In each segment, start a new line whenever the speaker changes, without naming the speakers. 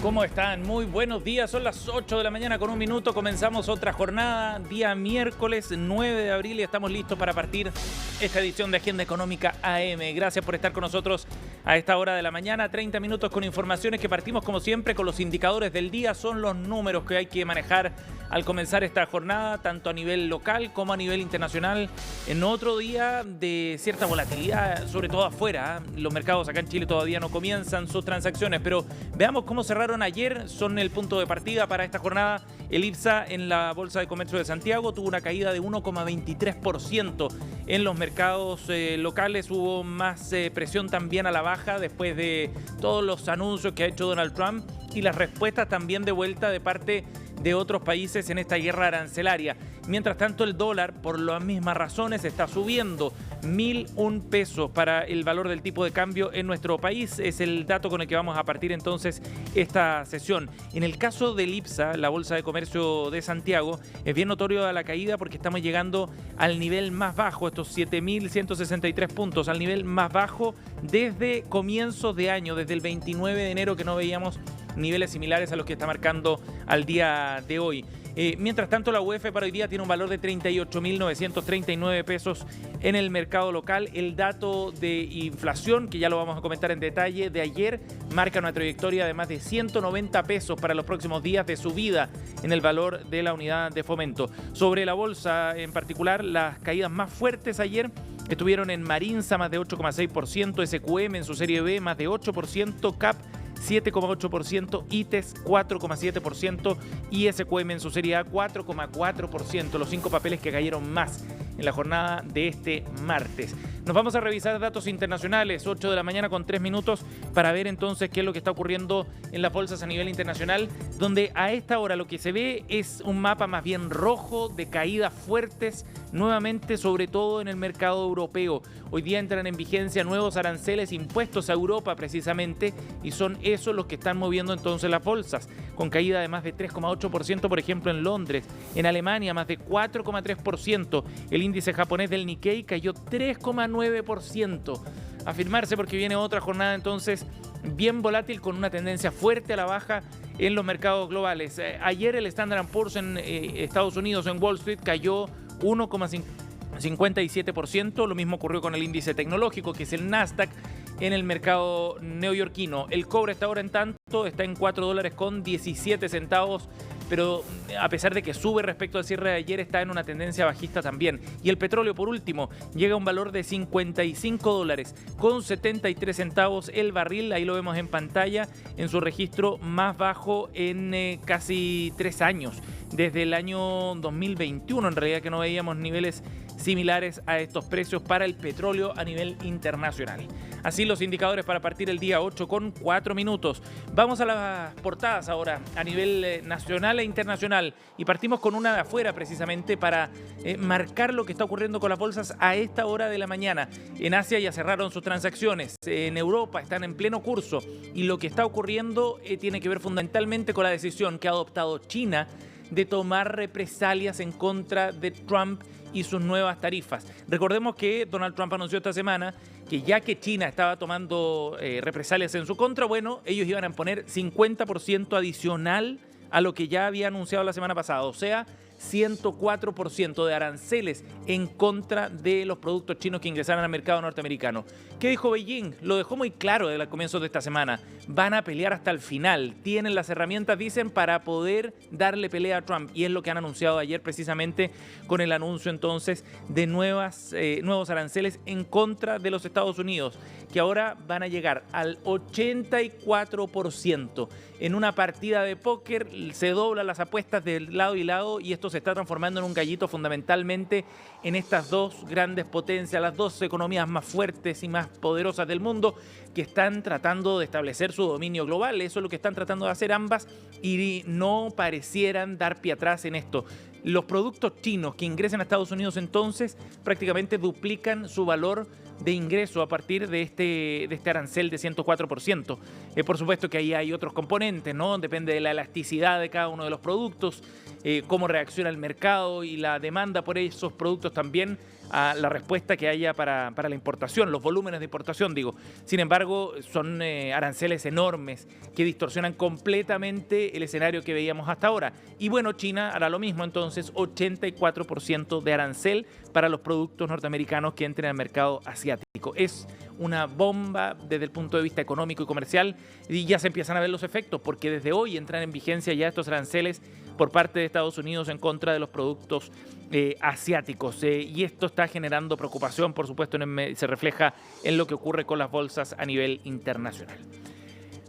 ¿Cómo están? Muy buenos días, son las 8 de la mañana con un minuto, comenzamos otra jornada, día miércoles 9 de abril y estamos listos para partir esta edición de Agenda Económica AM. Gracias por estar con nosotros a esta hora de la mañana, 30 minutos con informaciones que partimos como siempre con los indicadores del día, son los números que hay que manejar al comenzar esta jornada, tanto a nivel local como a nivel internacional, en otro día de cierta volatilidad, sobre todo afuera. Los mercados acá en Chile todavía no comienzan sus transacciones, pero veamos cómo cerraron ayer, son el punto de partida para esta jornada. El IPSA en la Bolsa de Comercio de Santiago tuvo una caída de 1,23%. En los mercados locales hubo más presión también a la baja después de todos los anuncios que ha hecho Donald Trump y las respuestas también de vuelta de parte de otros países en esta guerra arancelaria. Mientras tanto, el dólar, por las mismas razones, está subiendo 1.001 pesos para el valor del tipo de cambio en nuestro país. Es el dato con el que vamos a partir entonces esta sesión. En el caso del IPSA, la Bolsa de Comercio de Santiago, es bien notorio la caída porque estamos llegando al nivel más bajo, estos 7.163 puntos, al nivel más bajo desde comienzos de año, desde el 29 de enero que no veíamos niveles similares a los que está marcando al día de hoy. Mientras tanto, la UF para hoy día tiene un valor de 38.939 pesos en el mercado local. El dato de inflación, que ya lo vamos a comentar en detalle, de ayer marca una trayectoria de más de 190 pesos para los próximos días de subida en el valor de la unidad de fomento. Sobre la bolsa en particular, las caídas más fuertes ayer estuvieron en Marinsa, más de 8,6%, SQM en su serie B, más de 8%, CAP 7,8%, ITES 4,7% y SQM en su serie A 4,4%, los 5 papeles que cayeron más en la jornada de este martes. Nos vamos a revisar datos internacionales, 8 de la mañana con 3 minutos, para ver entonces qué es lo que está ocurriendo en las bolsas a nivel internacional, donde a esta hora lo que se ve es un mapa más bien rojo de caídas fuertes, nuevamente sobre todo en el mercado europeo. Hoy día entran en vigencia nuevos aranceles impuestos a Europa precisamente y son esos los que están moviendo entonces las bolsas, con caída de más de 3,8% por ejemplo en Londres, en Alemania más de 4,3%, el índice japonés del Nikkei cayó 3,9%. Afirmarse porque viene otra jornada entonces bien volátil con una tendencia fuerte a la baja en los mercados globales. Ayer el Standard & Poor's en Estados Unidos, en Wall Street, cayó 1,57%, lo mismo ocurrió con el índice tecnológico, que es el Nasdaq, en el mercado neoyorquino. El cobre hasta ahora en tanto está en $4,17, pero a pesar de que sube respecto al cierre de ayer, está en una tendencia bajista también. Y el petróleo, por último, llega a un valor de $55,73 el barril, ahí lo vemos en pantalla, en su registro más bajo en casi 3 años, desde el año 2021, en realidad, que no veíamos niveles similares a estos precios para el petróleo a nivel internacional. Así los indicadores para partir el día 8 con 4 minutos. Vamos a las portadas ahora a nivel nacional e internacional y partimos con una de afuera precisamente para marcar lo que está ocurriendo con las bolsas a esta hora de la mañana. En Asia ya cerraron sus transacciones, en Europa están en pleno curso y lo que está ocurriendo tiene que ver fundamentalmente con la decisión que ha adoptado China de tomar represalias en contra de Trump y sus nuevas tarifas. Recordemos que Donald Trump anunció esta semana que ya que China estaba tomando represalias en su contra, bueno, ellos iban a poner 50% adicional a lo que ya había anunciado la semana pasada, o sea, 104% de aranceles en contra de los productos chinos que ingresaran al mercado norteamericano. ¿Qué dijo Beijing? Lo dejó muy claro desde el comienzo de esta semana. Van a pelear hasta el final. Tienen las herramientas, dicen, para poder darle pelea a Trump. Y es lo que han anunciado ayer precisamente con el anuncio entonces de nuevos aranceles en contra de los Estados Unidos, que ahora van a llegar al 84%. En una partida de póker se doblan las apuestas de lado y lado y esto se está transformando en un gallito fundamentalmente en estas dos grandes potencias, las dos economías más fuertes y más poderosas del mundo que están tratando de establecer su dominio global. Eso es lo que están tratando de hacer ambas y no parecieran dar pie atrás en esto. Los productos chinos que ingresen a Estados Unidos entonces prácticamente duplican su valor de ingreso a partir de este arancel de 104%. Por supuesto que ahí hay otros componentes, ¿no? Depende de la elasticidad de cada uno de los productos, cómo reacciona el mercado y la demanda por esos productos también a la respuesta que haya para la importación, los volúmenes de importación, digo. Sin embargo, son aranceles enormes que distorsionan completamente el escenario que veíamos hasta ahora. Y bueno, China hará lo mismo, entonces 84% de arancel para los productos norteamericanos que entren al mercado asiático. Es una bomba desde el punto de vista económico y comercial y ya se empiezan a ver los efectos porque desde hoy entran en vigencia ya estos aranceles por parte de Estados Unidos en contra de los productos asiáticos. Y esto está generando preocupación, por supuesto, se refleja en lo que ocurre con las bolsas a nivel internacional.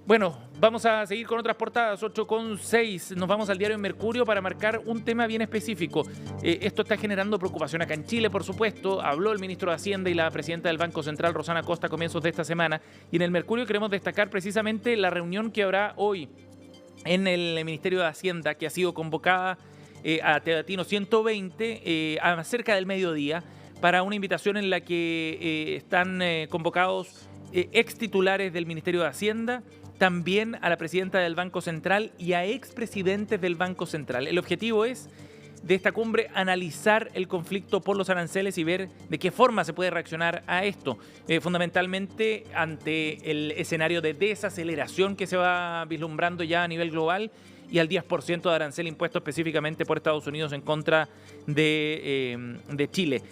Bueno, vamos a seguir con otras portadas, 8:06. Nos vamos al diario Mercurio para marcar un tema bien específico. Esto está generando preocupación acá en Chile, por supuesto. Habló el ministro de Hacienda y la presidenta del Banco Central, Rosana Costa, a comienzos de esta semana. Y en el Mercurio queremos destacar precisamente la reunión que habrá hoy en el Ministerio de Hacienda, que ha sido convocada a Teatino 120 a cerca del mediodía para una invitación en la que están convocados ex titulares del Ministerio de Hacienda, también a la presidenta del Banco Central y a expresidentes del Banco Central. El objetivo es de esta cumbre analizar el conflicto por los aranceles y ver de qué forma se puede reaccionar a esto, fundamentalmente ante el escenario de desaceleración que se va vislumbrando ya a nivel global y al 10% de arancel impuesto específicamente por Estados Unidos en contra de Chile.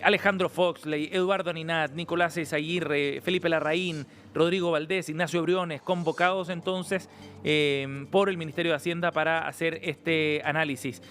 Alejandro Foxley, Eduardo Aninat, Nicolás Eizaguirre, Felipe Larraín, Rodrigo Valdés, Ignacio Briones, convocados entonces por el Ministerio de Hacienda para hacer este análisis.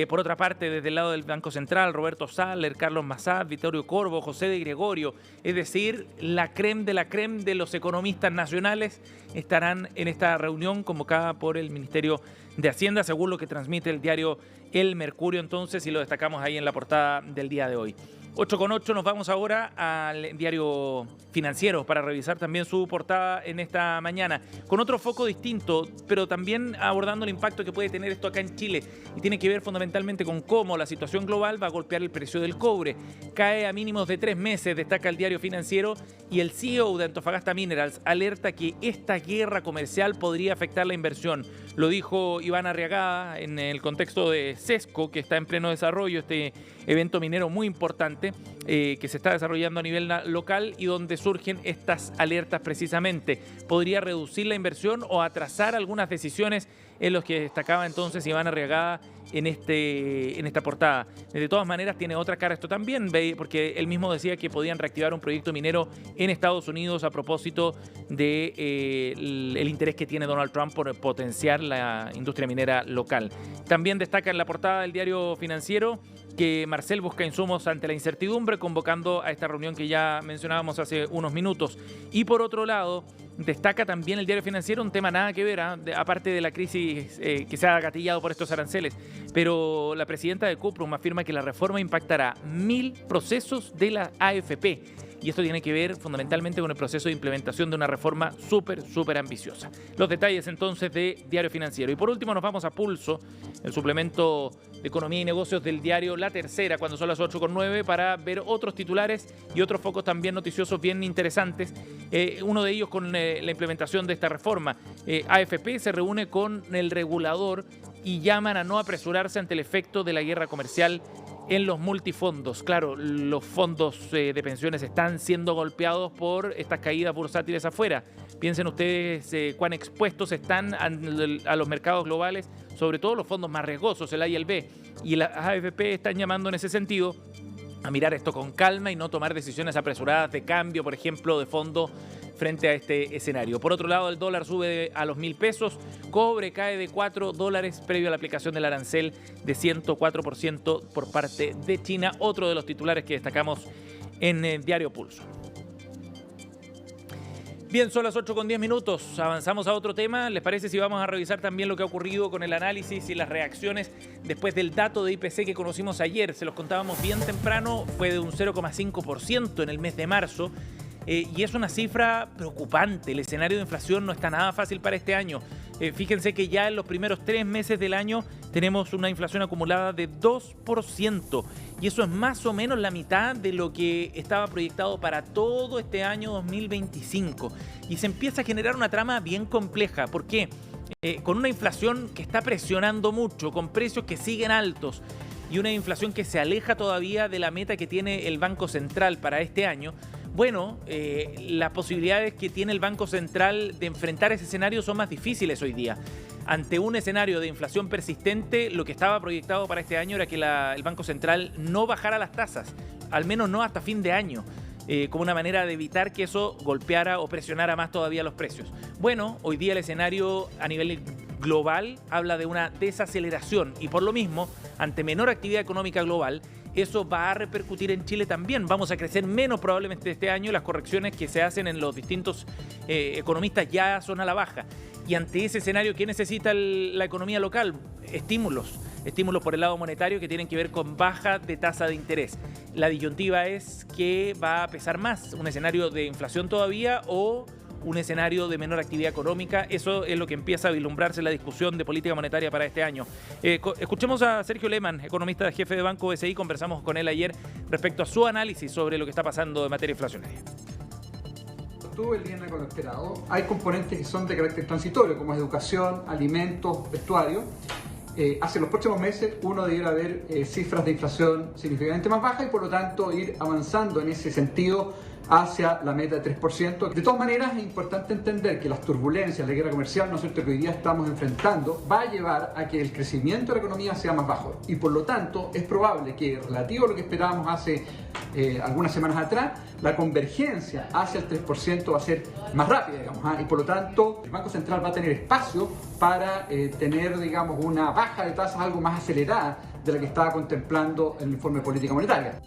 Por otra parte, desde el lado del Banco Central, Roberto Saller, Carlos Massad, Vittorio Corvo, José de Gregorio, es decir, la crème de los economistas nacionales estarán en esta reunión convocada por el Ministerio de Hacienda, según lo que transmite el diario El Mercurio, entonces, y lo destacamos ahí en la portada del día de hoy. 8:08, nos vamos ahora al diario Financiero para revisar también su portada en esta mañana, con otro foco distinto, pero también abordando el impacto que puede tener esto acá en Chile, y tiene que ver fundamentalmente con cómo la situación global va a golpear el precio del cobre. Cae a mínimos de 3 meses, destaca el diario Financiero, y el CEO de Antofagasta Minerals alerta que esta guerra comercial podría afectar la inversión. Lo dijo Iván Arriagada en el contexto de CESCO, que está en pleno desarrollo, este evento minero muy importante que se está desarrollando a nivel local y donde surgen estas alertas precisamente. Podría reducir la inversión o atrasar algunas decisiones en los que destacaba entonces Iván Arriagada en esta portada. De todas maneras, tiene otra cara esto también, porque él mismo decía que podían reactivar un proyecto minero en Estados Unidos a propósito del interés que tiene Donald Trump por potenciar la industria minera local. También destaca en la portada del diario Financiero que Marcel busca insumos ante la incertidumbre, convocando a esta reunión que ya mencionábamos hace unos minutos. Y por otro lado, destaca también el diario Financiero un tema nada que ver, aparte de la crisis que se ha gatillado por estos aranceles, pero la presidenta de Cuprum afirma que la reforma impactará 1000 procesos de la AFP. Y esto tiene que ver fundamentalmente con el proceso de implementación de una reforma súper ambiciosa. Los detalles entonces de Diario Financiero. Y por último nos vamos a Pulso, el suplemento de Economía y Negocios del diario La Tercera, cuando son las 8:09, para ver otros titulares y otros focos también noticiosos bien interesantes. Uno de ellos con la implementación de esta reforma. AFP se reúne con el regulador y llaman a no apresurarse ante el efecto de la guerra comercial en los multifondos. Claro, los fondos de pensiones están siendo golpeados por estas caídas bursátiles afuera. Piensen ustedes cuán expuestos están a los mercados globales, sobre todo los fondos más riesgosos, el A y el B. Y las AFP están llamando en ese sentido a mirar esto con calma y no tomar decisiones apresuradas de cambio, por ejemplo, de fondo frente a este escenario. Por otro lado, el dólar sube a los 1.000 pesos, cobre cae de $4 previo a la aplicación del arancel de 104% por parte de China, otro de los titulares que destacamos en el diario Pulso. Bien, son las 8:10, avanzamos a otro tema. ¿Les parece si vamos a revisar también lo que ha ocurrido con el análisis y las reacciones después del dato de IPC que conocimos ayer? Se los contábamos bien temprano, fue de un 0,5% en el mes de marzo. Y es una cifra preocupante. El escenario de inflación no está nada fácil para este año. Fíjense que ya en los primeros 3 meses del año tenemos una inflación acumulada de 2%. Y eso es más o menos la mitad de lo que estaba proyectado para todo este año 2025. Y se empieza a generar una trama bien compleja. ¿Por qué? Con una inflación que está presionando mucho, con precios que siguen altos. y una inflación que se aleja todavía de la meta que tiene el Banco Central para este año, bueno, las posibilidades que tiene el Banco Central de enfrentar ese escenario son más difíciles hoy día. Ante un escenario de inflación persistente, lo que estaba proyectado para este año era que el Banco Central no bajara las tasas, al menos no hasta fin de año, como una manera de evitar que eso golpeara o presionara más todavía los precios. Bueno, hoy día el escenario a nivel global habla de una desaceleración y por lo mismo, ante menor actividad económica global, eso va a repercutir en Chile también. Vamos a crecer menos probablemente este año. Las correcciones que se hacen en los distintos economistas ya son a la baja. Y ante ese escenario, ¿qué necesita la economía local? Estímulos. Estímulos por el lado monetario que tienen que ver con baja de tasa de interés. La disyuntiva es que va a pesar más, un escenario de inflación todavía o un escenario de menor actividad económica. Eso es lo que empieza a vislumbrarse en la discusión de política monetaria para este año. Escuchemos a Sergio Lehmann, economista jefe de Banco BCI. Conversamos con él ayer respecto a su análisis sobre lo que está pasando en materia inflacionaria.
Estuvo el línea con lo esperado. Hay componentes que son de carácter transitorio, como es educación, alimentos, vestuario. Hacia los próximos meses uno debiera ver cifras de inflación significativamente más bajas y por lo tanto ir avanzando en ese sentido hacia la meta de 3%. De todas maneras, es importante entender que las turbulencias, la guerra comercial, ¿no es cierto?, que hoy día estamos enfrentando, va a llevar a que el crecimiento de la economía sea más bajo. Y por lo tanto, es probable que, relativo a lo que esperábamos hace algunas semanas atrás, la convergencia hacia el 3% va a ser más rápida, digamos. Y por lo tanto, el Banco Central va a tener espacio para tener, digamos, una baja de tasas algo más acelerada de la que estaba contemplando el informe de política monetaria.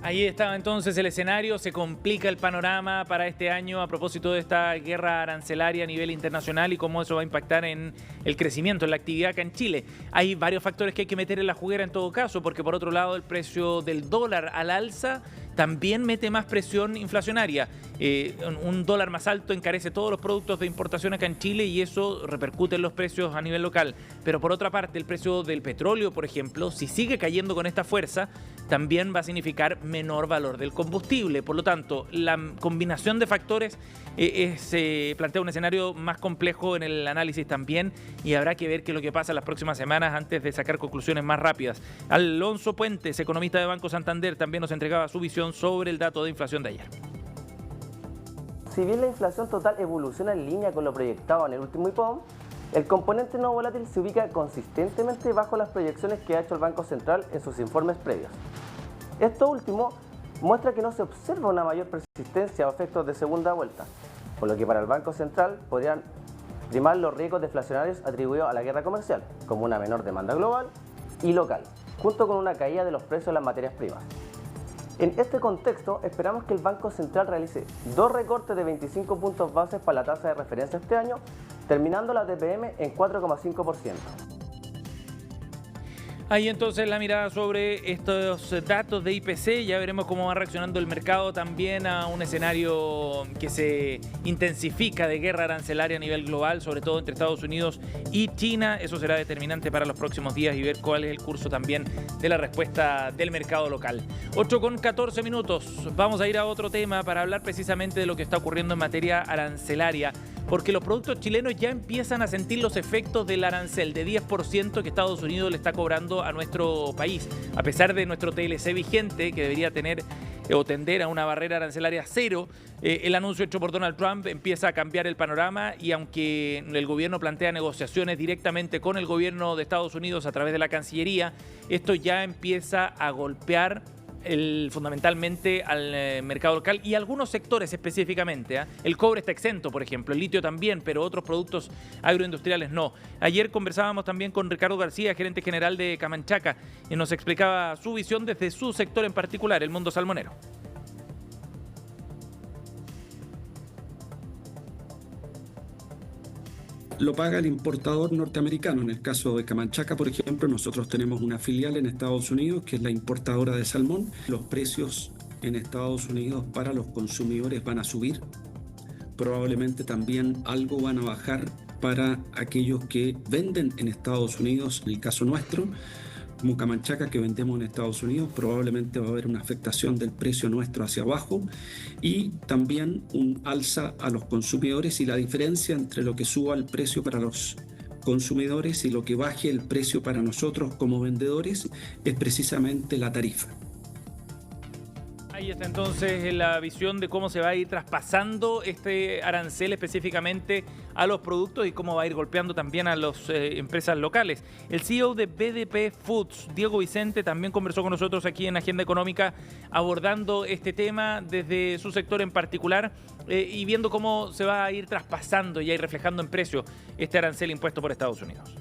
Ahí estaba entonces el escenario, se complica el panorama para este año a propósito de esta guerra arancelaria a nivel internacional y cómo eso va a impactar en el crecimiento, en la actividad acá en Chile. Hay varios factores que hay que meter en la juguera en todo caso, porque por otro lado el precio del dólar al alza también mete más presión inflacionaria. Un dólar más alto encarece todos los productos de importación acá en Chile y eso repercute en los precios a nivel local. Pero por otra parte, el precio del petróleo, por ejemplo, si sigue cayendo con esta fuerza, también va a significar menor valor del combustible. Por lo tanto, la combinación de factores plantea un escenario más complejo en el análisis también y habrá que ver qué es lo que pasa en las próximas semanas antes de sacar conclusiones más rápidas. Alonso Puentes, economista de Banco Santander, también nos entregaba su visión sobre el dato de inflación de ayer.
Si bien la inflación total evoluciona en línea con lo proyectado en el último IPOM, el componente no volátil se ubica consistentemente bajo las proyecciones que ha hecho el Banco Central en sus informes previos. Esto último muestra que no se observa una mayor persistencia o efectos de segunda vuelta, por lo que para el Banco Central podrían primar los riesgos deflacionarios atribuidos a la guerra comercial, como una menor demanda global y local, junto con una caída de los precios de las materias primas. En este contexto, esperamos que el Banco Central realice 2 recortes de 25 puntos bases para la tasa de referencia este año, terminando la TPM en 4,5%.
Ahí entonces la mirada sobre estos datos de IPC, ya veremos cómo va reaccionando el mercado también a un escenario que se intensifica de guerra arancelaria a nivel global, sobre todo entre Estados Unidos y China. Eso será determinante para los próximos días y ver cuál es el curso también de la respuesta del mercado local. 8:14 minutos, vamos a ir a otro tema para hablar precisamente de lo que está ocurriendo en materia arancelaria, porque los productos chilenos ya empiezan a sentir los efectos del arancel de 10% que Estados Unidos le está cobrando a nuestro país. A pesar de nuestro TLC vigente, que debería tener o tender a una barrera arancelaria cero, el anuncio hecho por Donald Trump empieza a cambiar el panorama y aunque el gobierno plantea negociaciones directamente con el gobierno de Estados Unidos a través de la Cancillería, esto ya empieza a golpear fundamentalmente al mercado local y algunos sectores específicamente. El cobre está exento, por ejemplo, el litio también, pero otros productos agroindustriales no. Ayer conversábamos también con Ricardo García, gerente general de Camanchaca, y nos explicaba su visión desde su sector en particular, el mundo salmonero.
Lo paga el importador norteamericano. En el caso de Camanchaca, por ejemplo, nosotros tenemos una filial en Estados Unidos que es la importadora de salmón. Los precios en Estados Unidos para los consumidores van a subir. Probablemente también algo van a bajar para aquellos que venden en Estados Unidos. En el caso nuestro, como Camanchaca, que vendemos en Estados Unidos, probablemente va a haber una afectación del precio nuestro hacia abajo y también un alza a los consumidores y la diferencia entre lo que suba el precio para los consumidores y lo que baje el precio para nosotros como vendedores es precisamente la tarifa.
Ahí está entonces la visión de cómo se va a ir traspasando este arancel específicamente a los productos y cómo va a ir golpeando también a las empresas locales. El CEO de BDP Foods, Diego Vicente, también conversó con nosotros aquí en Agenda Económica abordando este tema desde su sector en particular y viendo cómo se va a ir traspasando y a ir reflejando en precio este arancel impuesto por Estados Unidos.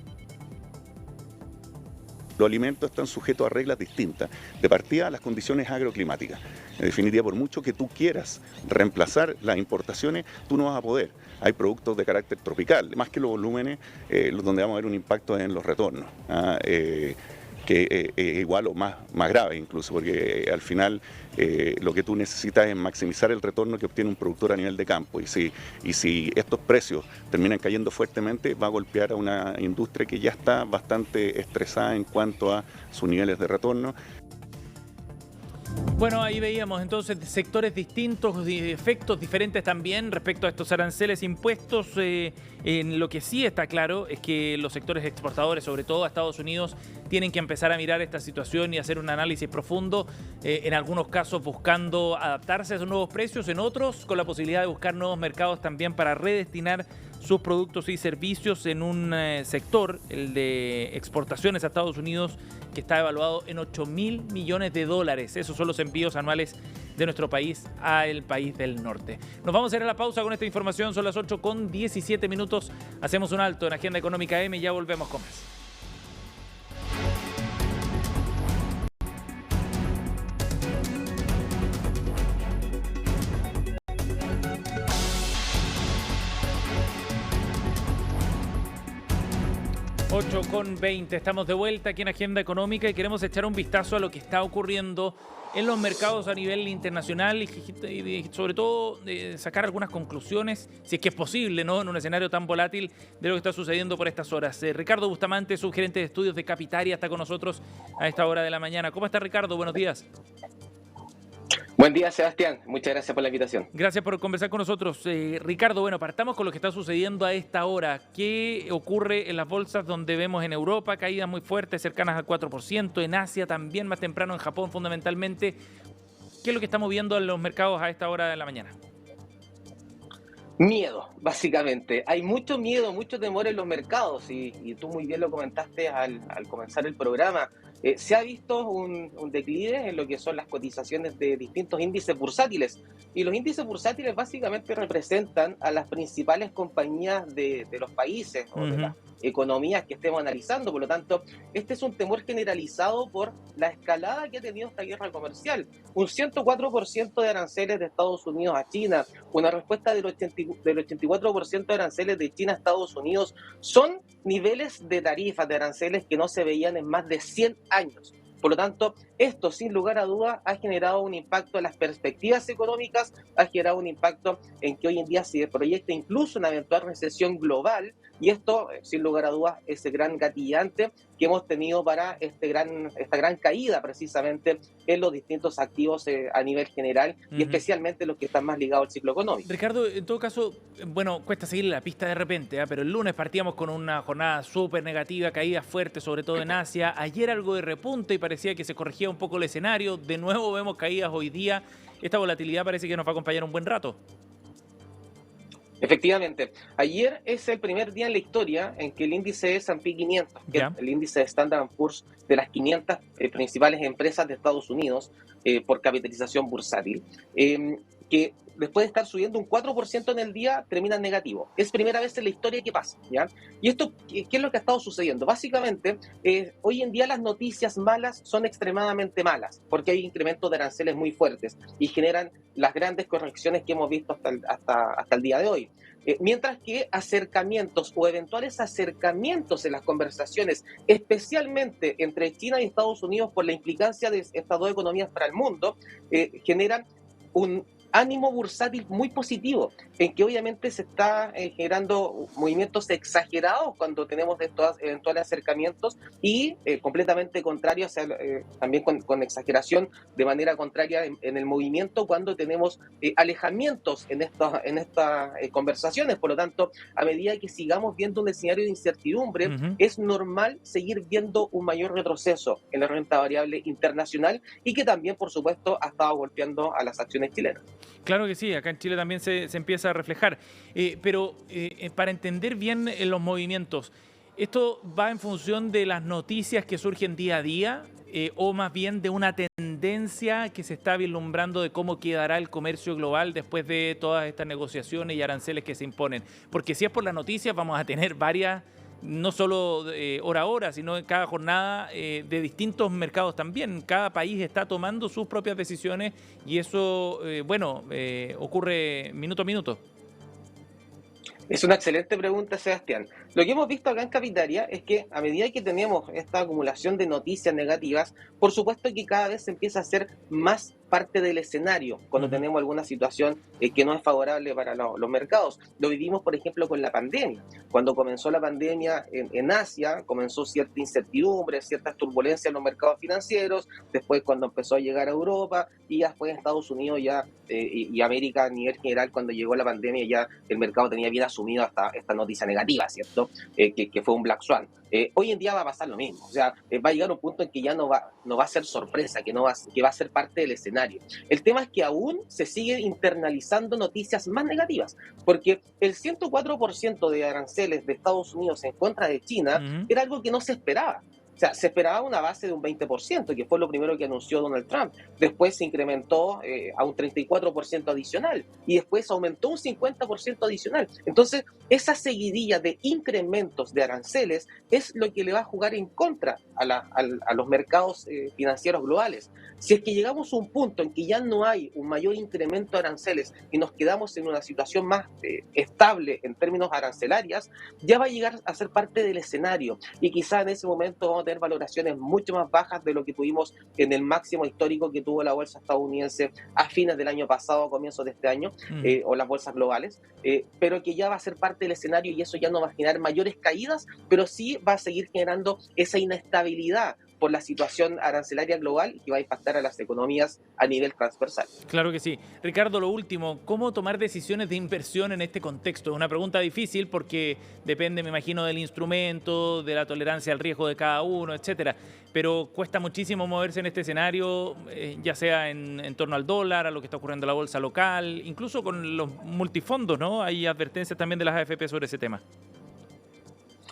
Los alimentos están sujetos a reglas distintas, de partida a las condiciones agroclimáticas. En definitiva, por mucho que tú quieras reemplazar las importaciones, tú no vas a poder. Hay productos de carácter tropical, más que los volúmenes, donde vamos a ver un impacto en los retornos, que es igual o más grave incluso, porque al final lo que tú necesitas es maximizar el retorno que obtiene un productor a nivel de campo. Y si estos precios terminan cayendo fuertemente, va a golpear a una industria que ya está bastante estresada en cuanto a sus niveles de retorno.
Bueno, ahí veíamos entonces sectores distintos, efectos diferentes también respecto a estos aranceles impuestos. En lo que sí está claro es que los sectores exportadores, sobre todo a Estados Unidos, tienen que empezar a mirar esta situación y hacer un análisis profundo, en algunos casos buscando adaptarse a esos nuevos precios, en otros con la posibilidad de buscar nuevos mercados también para redestinar sus productos y servicios en un sector, el de exportaciones a Estados Unidos, que está evaluado en $8.000 millones. Esos son los envíos anuales de nuestro país al país del norte. Nos vamos a ir a la pausa con esta información. Son las 8:17. Hacemos un alto en Agenda Económica M y ya volvemos con más. Con 20, estamos de vuelta aquí en Agenda Económica y queremos echar un vistazo a lo que está ocurriendo en los mercados a nivel internacional y sobre todo sacar algunas conclusiones, si es que es posible, ¿no?, en un escenario tan volátil, de lo que está sucediendo por estas horas. Ricardo Bustamante, subgerente de estudios de Capitaria, está con nosotros a esta hora de la mañana. ¿Cómo está, Ricardo? Buenos días.
Buen día, Sebastián. Muchas gracias por la invitación.
Gracias por conversar con nosotros. Ricardo, bueno, partamos con lo que está sucediendo a esta hora. ¿Qué ocurre en las bolsas donde vemos en Europa caídas muy fuertes, cercanas al 4%, en Asia también, más temprano en Japón fundamentalmente? ¿Qué es lo que estamos viendo en los mercados a esta hora de la mañana?
Miedo, básicamente. Hay mucho miedo, mucho temor en los mercados y tú muy bien lo comentaste al comenzar el programa. Se ha visto un declive en lo que son las cotizaciones de distintos índices bursátiles. Y los índices bursátiles básicamente representan a las principales compañías de los países o de las economías que estemos analizando. Por lo tanto, este es un temor generalizado por la escalada que ha tenido esta guerra comercial. Un 104% de aranceles de Estados Unidos a China, una respuesta del 84% de aranceles de China a Estados Unidos, son niveles de tarifas, de aranceles que no se veían en más de 100 años. Por lo tanto, esto sin lugar a dudas ha generado un impacto en las perspectivas económicas, ha generado un impacto en que hoy en día se proyecta incluso una eventual recesión global, y esto, sin lugar a dudas, es el gran gatillante que hemos tenido para esta gran caída precisamente en los distintos activos a nivel general y especialmente los que están más ligados al ciclo económico.
Ricardo, en todo caso, bueno, cuesta seguir la pista de repente, pero el lunes partíamos con una jornada súper negativa, caídas fuertes, sobre todo en Asia. Ayer algo de repunte y parecía que se corregía un poco el escenario. De nuevo vemos caídas hoy día. Esta volatilidad parece que nos va a acompañar un buen rato.
Efectivamente, ayer es el primer día en la historia en que el índice S&P 500, que es el índice de Standard & Poor's de las 500 principales empresas de Estados Unidos por capitalización bursátil, que después de estar subiendo un 4% en el día, termina en negativo. Es primera vez en la historia que pasa, ¿ya? Y esto, ¿qué es lo que ha estado sucediendo? Básicamente, hoy en día las noticias malas son extremadamente malas, porque hay incrementos de aranceles muy fuertes y generan las grandes correcciones que hemos visto hasta el día de hoy. Mientras que acercamientos o eventuales acercamientos en las conversaciones, especialmente entre China y Estados Unidos por la implicancia de estas dos economías para el mundo, generan un
ánimo bursátil muy positivo, en que obviamente se está generando movimientos exagerados cuando tenemos de estos eventuales acercamientos y completamente contrarios, también con exageración de manera contraria en el movimiento cuando tenemos alejamientos en estas conversaciones. Por lo tanto, a medida que sigamos viendo un escenario de incertidumbre, es normal seguir viendo un mayor retroceso en la renta variable internacional y que también, por supuesto, ha estado golpeando a las acciones chilenas.
Claro que sí, acá en Chile también se empieza a reflejar. Pero para entender bien los movimientos, ¿esto va en función de las noticias que surgen día a día o más bien de una tendencia que se está vislumbrando de cómo quedará el comercio global después de todas estas negociaciones y aranceles que se imponen? Porque si es por las noticias vamos a tener varias, no solo hora a hora, sino en cada jornada de distintos mercados también. Cada país está tomando sus propias decisiones y eso, ocurre minuto a minuto.
Es una excelente pregunta, Sebastián. Lo que hemos visto acá en Capitalia es que a medida que tenemos esta acumulación de noticias negativas, por supuesto que cada vez se empieza a hacer más parte del escenario cuando tenemos alguna situación que no es favorable para los mercados. Lo vivimos, por ejemplo, con la pandemia. Cuando comenzó la pandemia en Asia, comenzó cierta incertidumbre, ciertas turbulencias en los mercados financieros, después cuando empezó a llegar a Europa y después en Estados Unidos ya y América a nivel general, cuando llegó la pandemia ya el mercado tenía bien asumido hasta esta noticia negativa, ¿cierto? Que fue un Black Swan. Hoy en día va a pasar lo mismo, o sea, va a llegar un punto en que ya no va a ser sorpresa, que va a ser parte del escenario. El tema es que aún se sigue internalizando noticias más negativas, porque el 104% de aranceles de Estados Unidos en contra de China era algo que no se esperaba. O sea, se esperaba una base de un 20%, que fue lo primero que anunció Donald Trump. Después se incrementó a un 34% adicional y después aumentó un 50% adicional. Entonces, esa seguidilla de incrementos de aranceles es lo que le va a jugar en contra a los mercados financieros globales. Si es que llegamos a un punto en que ya no hay un mayor incremento de aranceles y nos quedamos en una situación más estable en términos arancelarias, ya va a llegar a ser parte del escenario y quizá en ese momento vamos a tener valoraciones mucho más bajas de lo que tuvimos en el máximo histórico que tuvo la bolsa estadounidense a fines del año pasado, a comienzos de este año, o las bolsas globales, pero que ya va a ser parte del escenario y eso ya no va a generar mayores caídas, pero sí va a seguir generando esa inestabilidad por la situación arancelaria global que va a impactar a las economías a nivel transversal.
Claro que sí. Ricardo, lo último, ¿cómo tomar decisiones de inversión en este contexto? Es una pregunta difícil porque depende, me imagino, del instrumento, de la tolerancia al riesgo de cada uno, etcétera. Pero cuesta muchísimo moverse en este escenario, ya sea en torno al dólar, a lo que está ocurriendo en la bolsa local, incluso con los multifondos, ¿no? Hay advertencias también de las AFP sobre ese tema.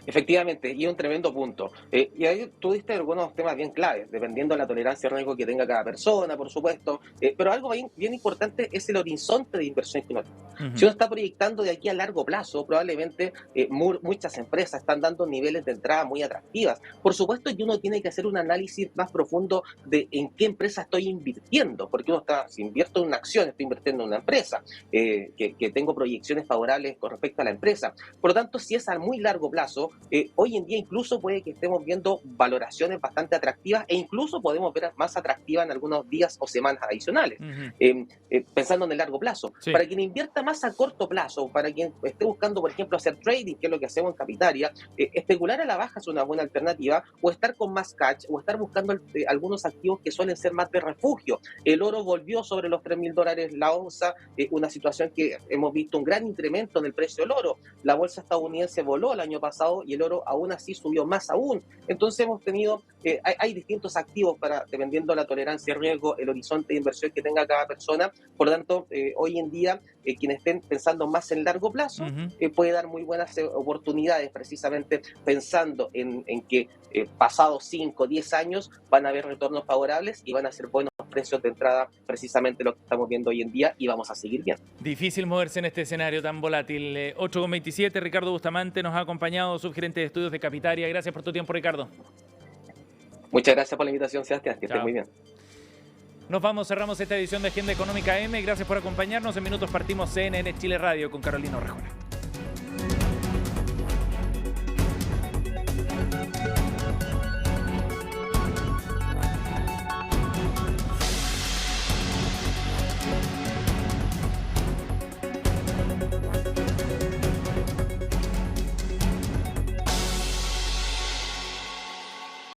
Efectivamente, y un tremendo punto. Y ahí tú diste algunos temas bien claves, dependiendo de la tolerancia al riesgo que tenga cada persona, por supuesto, pero algo bien importante es el horizonte de inversión que uno tiene. Si uno está proyectando de aquí a largo plazo, probablemente muchas empresas están dando niveles de entrada muy atractivas. Por supuesto que uno tiene que hacer un análisis más profundo de en qué empresa estoy invirtiendo, porque si invierto en una acción, estoy invirtiendo en una empresa, que tengo proyecciones favorables con respecto a la empresa. Por lo tanto, si es a muy largo plazo, hoy en día incluso puede que estemos viendo valoraciones bastante atractivas e incluso podemos ver más atractivas en algunos días o semanas adicionales, pensando en el largo plazo. Sí. Para quien invierta más a corto plazo, para quien esté buscando, por ejemplo, hacer trading, que es lo que hacemos en Capitalia, especular a la baja es una buena alternativa, o estar con más cash, o estar buscando algunos activos que suelen ser más de refugio. El oro volvió sobre los $3,000 la onza, una situación que hemos visto un gran incremento en el precio del oro. La bolsa estadounidense voló el año pasado y el oro aún así subió más aún. Entonces hemos tenido, hay distintos activos dependiendo de la tolerancia de riesgo, el horizonte de inversión que tenga cada persona. Por lo tanto, hoy en día, quienes estén pensando más en largo plazo, puede dar muy buenas oportunidades, precisamente pensando en que pasados 5 o 10 años van a haber retornos favorables y van a ser buenos precios de entrada, precisamente lo que estamos viendo hoy en día, y vamos a seguir viendo.
Difícil moverse en este escenario tan volátil. 8:27, Ricardo Bustamante nos ha acompañado, subgerente de estudios de Capitalia. Gracias por tu tiempo, Ricardo.
Muchas gracias por la invitación, Sebastián, que estés muy bien.
Nos vamos, cerramos esta edición de Agenda Económica M. Gracias por acompañarnos. En minutos partimos CNN Chile Radio con Carolina Orrejona.